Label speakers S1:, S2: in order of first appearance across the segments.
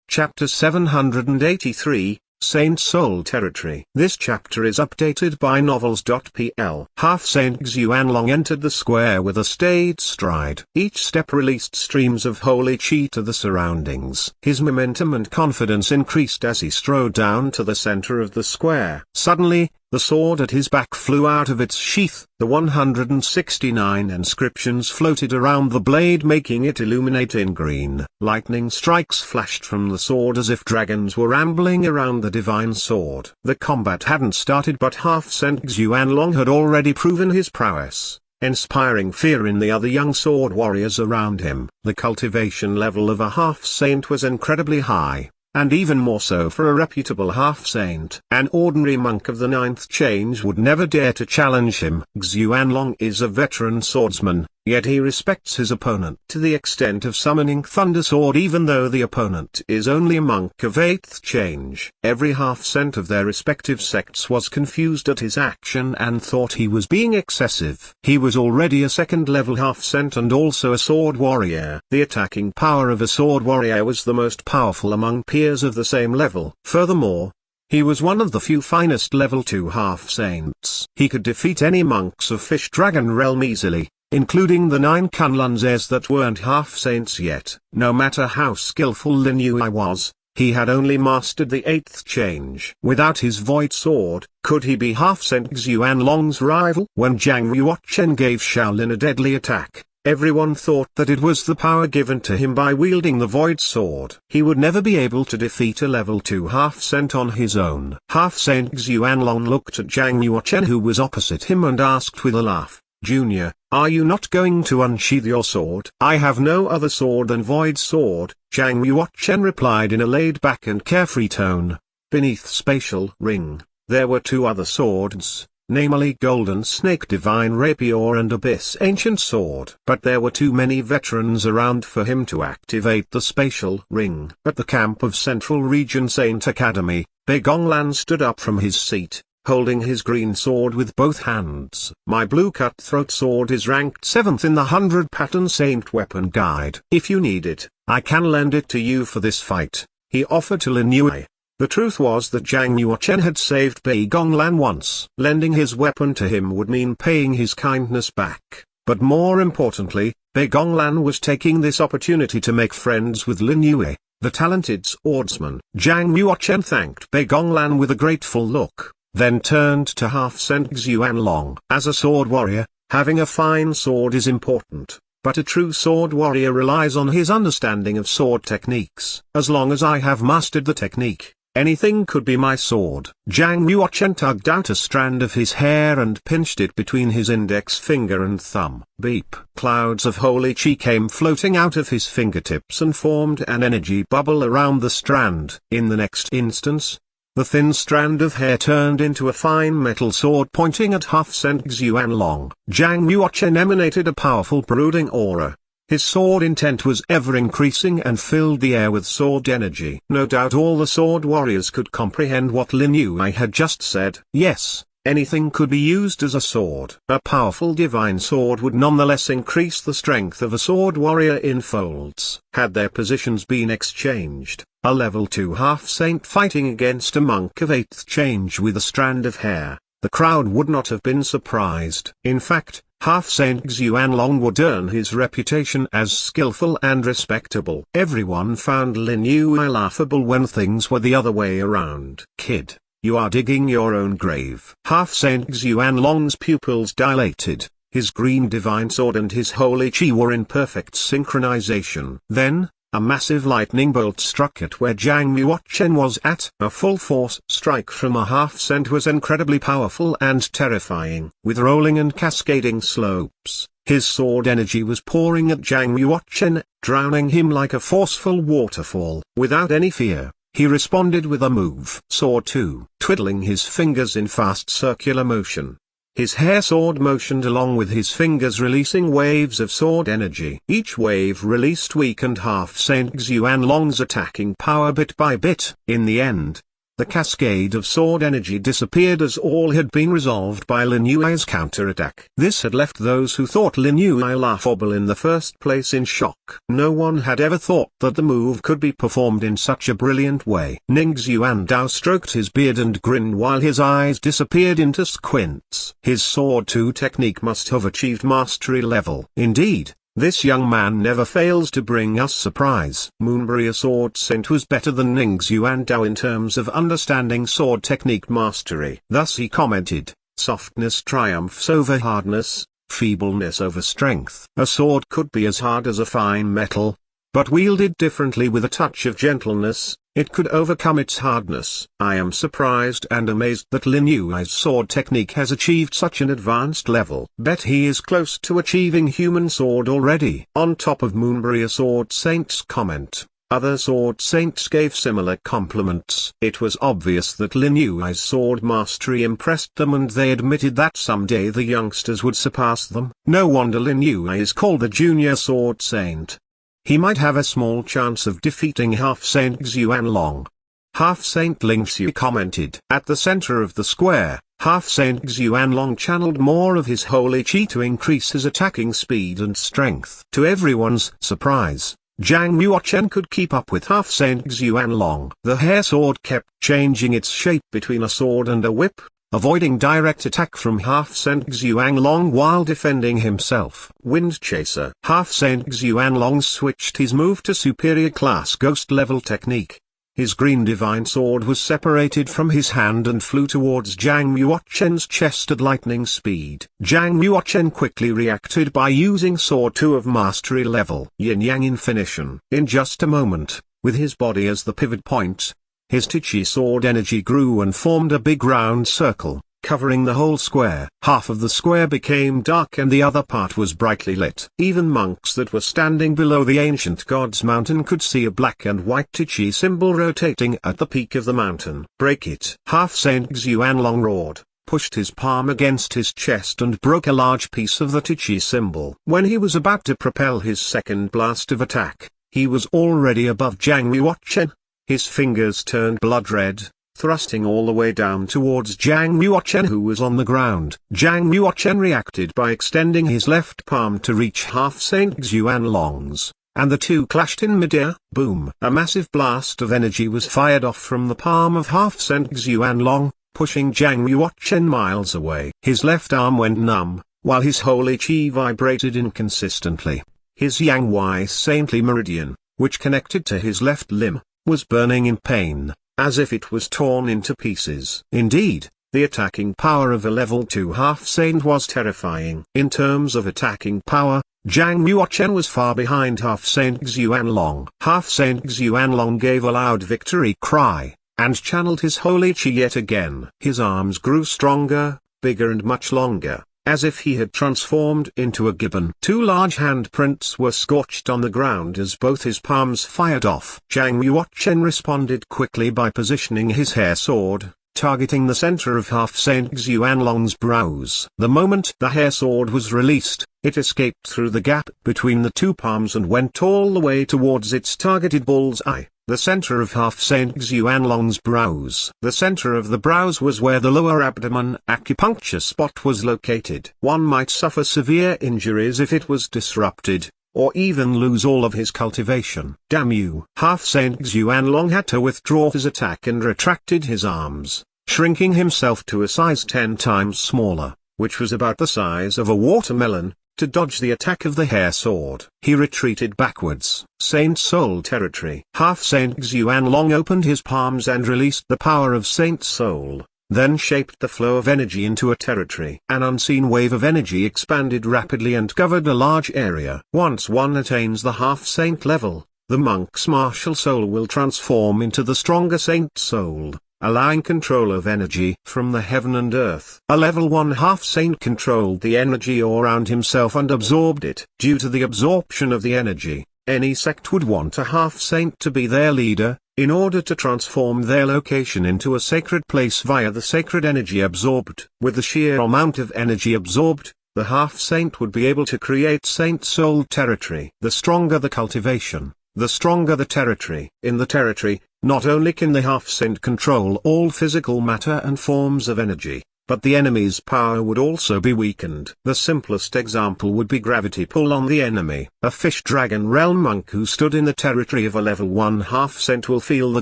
S1: Chapter 783, Saint Soul Territory. This chapter is updated by Novels.pl. Half-Saint Xuanlong entered the square with a staid stride. Each step released streams of holy chi to the surroundings. His momentum and confidence increased as he strode down to the center of the square. Suddenly, the sword at his back flew out of its sheath. The 169 inscriptions floated around the blade, making it illuminate in green. Lightning strikes flashed from the sword as if dragons were ambling around the divine sword. The combat hadn't started, but Half-Saint Xuanlong had already proven his prowess, inspiring fear in the other young sword warriors around him. The cultivation level of a half-saint was incredibly high, and even more so for a reputable half-saint. An ordinary monk of the ninth change would never dare to challenge him. Xuanlong is a veteran swordsman, yet he respects his opponent to the extent of summoning Thunder Sword even though the opponent is only a monk of 8th change. Every half-saint of their respective sects was confused at his action and thought he was being excessive. He was already a 2nd level half-saint and also a sword warrior. The attacking power of a sword warrior was the most powerful among peers of the same level. Furthermore, he was one of the few finest level 2 half-saints. He could defeat any monks of Fish Dragon Realm easily, including the 9 Kunlunzes that weren't half-saints yet. No matter how skillful Lin Yue was, he had only mastered the 8th change. Without his void sword, could he be Half-Saint Xuanlong's rival? When Zhang Yuochen gave Shaolin a deadly attack, everyone thought that it was the power given to him by wielding the void sword. He would never be able to defeat a level 2 half-saint on his own. Half-Saint Xuanlong looked at Zhang Yuochen, who was opposite him, and asked with a laugh, "Junior, are you not going to unsheath your sword?" "I have no other sword than Void Sword," Zhang Yuochen replied in a laid-back and carefree tone. Beneath Spatial Ring, there were 2 other swords, namely Golden Snake Divine Rapier and Abyss Ancient Sword. But there were too many veterans around for him to activate the Spatial Ring. At the camp of Central Region Saint Academy, Bei Gonglan stood up from his seat, holding his green sword with both hands. "My blue cutthroat sword is ranked 7th in the 100 Pattern Saint Weapon Guide. If you need it, I can lend it to you for this fight," he offered to Lin Yue. The truth was that Zhang Yuochen had saved Bei Gonglan once. Lending his weapon to him would mean paying his kindness back. But more importantly, Bei Gonglan was taking this opportunity to make friends with Lin Yue, the talented swordsman. Zhang Yuochen thanked Bei Gonglan with a grateful look, then turned to Half-Saint Xuanlong. As a sword warrior, having a fine sword is important, but a true sword warrior relies on his understanding of sword techniques. As long as I have mastered the technique, anything could be my sword. Zhang Yuochen tugged out a strand of his hair and pinched it between his index finger and thumb. Beep! Clouds of holy chi came floating out of his fingertips and formed an energy bubble around the strand. In the next instance, the thin strand of hair turned into a fine metal sword pointing at Half-Saint Xuanlong. Zhang Yuochen emanated a powerful brooding aura. His sword intent was ever increasing and filled the air with sword energy. No doubt all the sword warriors could comprehend what Lin Yue had just said. Yes, anything could be used as a sword. A powerful divine sword would nonetheless increase the strength of a sword warrior in folds. Had their positions been exchanged, a level 2 half-saint fighting against a monk of 8th change with a strand of hair, the crowd would not have been surprised. In fact, Half-Saint Xuanlong would earn his reputation as skillful and respectable. Everyone found Lin Yue laughable when things were the other way around. "Kid, you are digging your own grave." Half-Saint Xuanlong's pupils dilated. His green divine sword and his holy chi were in perfect synchronization. Then, a massive lightning bolt struck at where Zhang Yuochen was at. A full force strike from a half-saint was incredibly powerful and terrifying. With rolling and cascading slopes, his sword energy was pouring at Zhang Yuochen, drowning him like a forceful waterfall. Without any fear, he responded with a move. Sword 2, twiddling his fingers in fast circular motion. His hair sword motioned along with his fingers, releasing waves of sword energy. Each wave released weakened Half-Saint Xuanlong's attacking power bit by bit. In the end, The cascade of sword energy disappeared as all had been resolved by Lin Yui's counterattack. This had left those who thought Lin Yui laughable in the first place in shock. No one had ever thought that the move could be performed in such a brilliant way. Ning's Yuan Dao stroked his beard and grinned while his eyes disappeared into squints. His Sword 2 technique must have achieved mastery level. Indeed, this young man never fails to bring us surprise. Moonbury Sword Saint was better than Ning's Yuan Dao in terms of understanding sword technique mastery. Thus he commented, softness triumphs over hardness, feebleness over strength. A sword could be as hard as a fine metal, but wielded differently with a touch of gentleness, it could overcome its hardness. I am surprised and amazed that Lin Yui's sword technique has achieved such an advanced level. Bet he is close to achieving human sword already. On top of Moonbury Sword Saint's comment, other sword saints gave similar compliments. It was obvious that Lin Yui's sword mastery impressed them, and they admitted that someday the youngsters would surpass them. No wonder Lin Yui is called the junior sword saint. He might have a small chance of defeating Half-Saint Xuanlong. Half-Saint Ling Xiu commented. At the center of the square, Half-Saint Xuanlong channeled more of his holy qi to increase his attacking speed and strength. To everyone's surprise, Zhang Yuochen could keep up with Half-Saint Xuanlong. The hair sword kept changing its shape between a sword and a whip, avoiding direct attack from Half-Saint Xuanlong while defending himself. Wind Chaser. Half-Saint Xuanlong switched his move to superior class ghost level technique. His green divine sword was separated from his hand and flew towards Zhang Yuochen's chest at lightning speed. Zhang Yuochen quickly reacted by using Sword 2 of mastery level. Yin Yang Infinition. In just a moment, with his body as the pivot point, his Tichi sword energy grew and formed a big round circle, covering the whole square. Half of the square became dark and the other part was brightly lit. Even monks that were standing below the ancient god's mountain could see a black and white Tichi symbol rotating at the peak of the mountain. Break it. Half-Saint Xuanlong roared, pushed his palm against his chest and broke a large piece of the Tichi symbol. When he was about to propel his second blast of attack, he was already above Zhang Yuochen. His fingers turned blood red, thrusting all the way down towards Zhang Yuochen, who was on the ground. Zhang Yuochen reacted by extending his left palm to reach Half-Saint Xuanlong's, and the two clashed in midair. Boom! A massive blast of energy was fired off from the palm of Half-Saint Xuanlong, pushing Zhang Yuochen miles away. His left arm went numb, while his holy qi vibrated inconsistently. His Yang Wei saintly meridian, which connected to his left limb, was burning in pain, as if it was torn into pieces. Indeed, the attacking power of a level 2 half-saint was terrifying. In terms of attacking power, Zhang Yuochen was far behind Half-Saint Xuanlong. Half-Saint Xuanlong gave a loud victory cry, and channeled his holy qi yet again. His arms grew stronger, bigger and much longer, as if he had transformed into a gibbon. Two large handprints were scorched on the ground as both his palms fired off. Zhang Yuochen responded quickly by positioning his hair sword, targeting the center of Half-Saint Xuanlong's brows. The moment the hair sword was released, it escaped through the gap between the two palms and went all the way towards its targeted bull's-eye, the center of Half-Saint Xuanlong's brows. The center of the brows was where the lower abdomen acupuncture spot was located. One might suffer severe injuries if it was disrupted, or even lose all of his cultivation. Damn you! Half-Saint Xuanlong had to withdraw his attack and retracted his arms, shrinking himself to a size 10 times smaller, which was about the size of a watermelon, to dodge the attack of the hair sword. He retreated backwards. Saint Soul territory. Half-Saint Xuanlong opened his palms and released the power of Saint Soul, then shaped the flow of energy into a territory. An unseen wave of energy expanded rapidly and covered a large area. Once one attains the half-saint level, the monk's martial soul will transform into the stronger Saint Soul, allowing control of energy from the heaven and earth. A level 1 half-saint controlled the energy around himself and absorbed it. Due to the absorption of the energy, any sect would want a half-saint to be their leader, in order to transform their location into a sacred place via the sacred energy absorbed. With the sheer amount of energy absorbed, the half-saint would be able to create Saint Soul territory. The stronger the cultivation, the stronger the territory. In the territory, not only can the half-saint control all physical matter and forms of energy, but the enemy's power would also be weakened. The simplest example would be gravity pull on the enemy. A Fish Dragon Realm monk who stood in the territory of a level 1 half-saint will feel the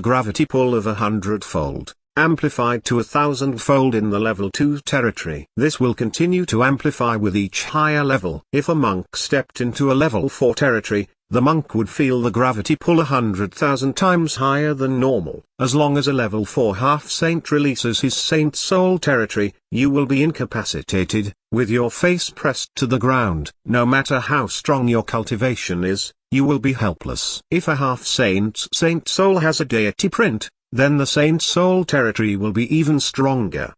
S1: gravity pull of 100-fold, amplified to 1,000-fold in the level 2 territory. This will continue to amplify with each higher level. If a monk stepped into a level 4 territory, the monk would feel the gravity pull 100,000 times higher than normal. As long as a level 4 half-saint releases his Saint Soul territory, you will be incapacitated, with your face pressed to the ground. No matter how strong your cultivation is, you will be helpless. If a half-saint's Saint Soul has a deity print, then the Saint Soul territory will be even stronger.